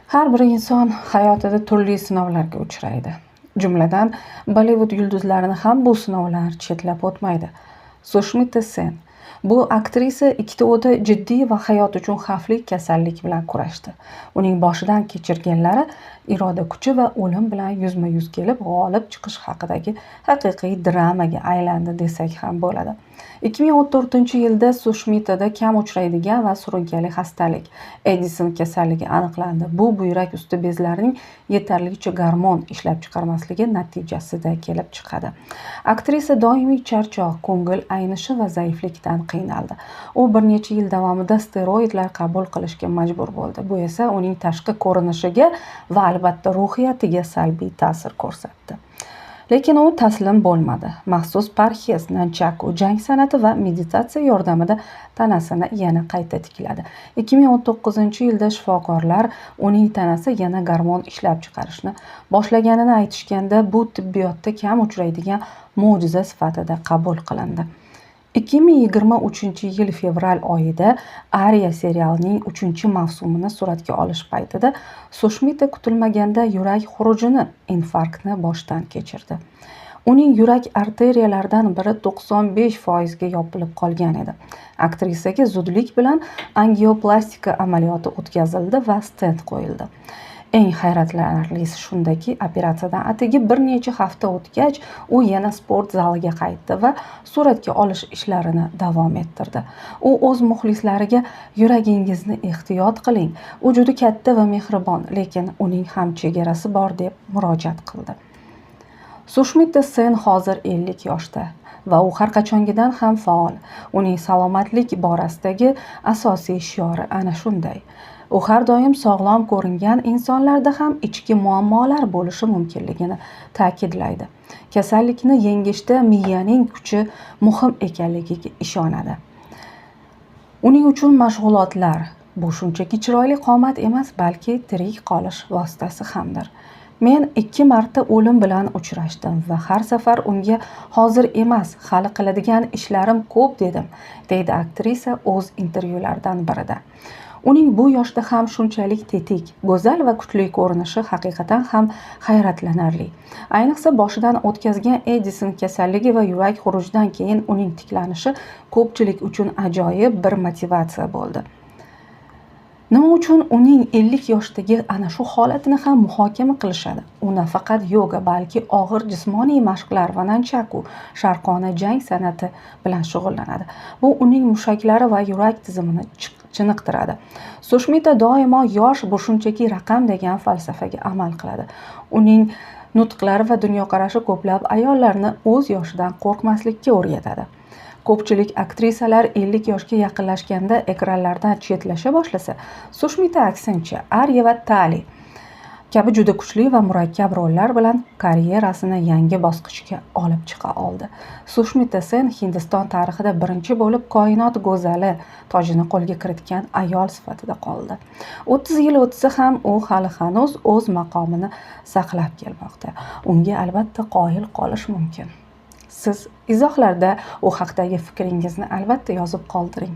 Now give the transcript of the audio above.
Har bir inson hayotida turli sinovlarga uchraydi. Jumladan, Bollivud yulduzlarini ham bu sinovlar chetlab o'tmaydi. Sushmita Sen. Bu aktrisa ikkita o'ta jiddiy va hayot uchun xavfli kasallik bilan kurashdi. Uning boshidan kechirganlari iroda kuchi va o'lim bilan yuzma-yuz kelib g'olib chiqish haqidagi haqiqiy dramaga aylandi desak ham bo'ladi. 2014-yilda Sushmitada kam uchraydigan va surunkali xastalik Edison kasalligi aniqlandi. Bu buyrak usti bezlarining yetarlicha gormon ishlab chiqarmasligi natijasida kelib chiqadi. Aktrisa doimiy charchoq, ko'ngil aynishi va zaiflikdan qiynaldi. U bir necha yil davomida steroidlar qabul qilishga majbur bo'ldi. Bu esa uning tashqi ko'rinishiga va albatta ruhiyatiga salbiy ta'sir ko'rsatdi. Lekin u taslim bo'lmadi. Maxsus parhez, nanchaku, jang san'ati va meditatsiya yordamida tanasini yana qayta tikladi. 2019-yilda shifokorlar uning tanasi yana gormon ishlab chiqarishni boshlaganini aytishganda, bu tibbiyotda kam uchraydigan mo'jiza sifatida qabul qilindi. 2023-yil fevral oyida Arya serialining 3-mavsumini suratga olish paytida Sushmita kutilmaganda yurak xurujini, infarktni boshdan kechirdi. Uning yurak arteriyalaridan biri 95% ga yopilib qolgan edi. Aktrisaga zudlik bilan angioplastika amaliyoti o'tkazildi va stent qo'yildi. Eng hayratlanarlisi shundaki, operatsiyadan atigi bir necha hafta o'tgach, u yana sport zaliga qaytdi va suratga olish ishlarini davom ettirdi. U o'z muxlislariga "Yuragingizni ehtiyot qiling, u juda katta va mehribon, lekin uning ham chegarasi bor" deb murojaat qildi. Sushmita Sen hozir 50 yoshda va u har qachongidan ham faol. Uning salomatlik borasidagi asosiy shiori ana shunday. U har doim sog'lom ko'ringan insonlarda ham ichki muammolar bo'lishi mumkinligini ta'kidlaydi. Kasallikni yengishda miyaning kuchi muhim ekanligiga ishonadi. Uning uchun mashg'ulotlar bu shunchaki chiroyli qomat emas, balki tirik qolish vositasi hamdir. Men 2 marta o'lim bilan uchrashdim va har safar unga hozir emas, hali qiladigan ishlarim ko'p dedim, deydi aktrisa o'z intervyularidan birida. Uning bu yoshda ham shunchalik tetik, go'zal va kuchli ko'rinishi haqiqatan ham hayratlanarli. Ayniqsa boshidan o'tkazgan Edison kasalligi va yurak xurujidan keyin uning tiklanishi ko'pchilik uchun ajoyib bir motivatsiya bo'ldi. Nima uchun uning 50 yoshdagi ana shu holatini ham muhokama qilishadi? U nafaqat yoga, balki og'ir jismoniy mashqlar va nanchaku, sharqona jang san'ati bilan shug'ullanadi. Bu uning mushaklari va yurak tizimini chiniqtiradi. Sushmita doimo yosh bu shunchaki raqam degan falsafaga amal qiladi. Uning nutqlari va dunyoqarashi ko'plab ayollarni o'z yoshidan qo'rqmaslikka o'rgatadi. Ko'pchilik aktrisalar 50 yoshga yaqinlashganda ekranlardan chetlasha boshlasa, Sushmita aksincha Arya va Tali kabi juda kuchli va murakkab rollar bilan karyerasini yangi bosqichga olib chiqa oldi. Sushmita Sen Hindiston tarixida birinchi bo'lib koinot go'zali tojini qo'lga kiritgan ayol sifatida qoldi. 30 yil o'tsa ham u hali hanuz o'z maqomini saqlab kelmoqda. Unga albatta qoyil qolish mumkin. Siz izohlarda u haqdagi fikringizni albatta yozib qoldiring.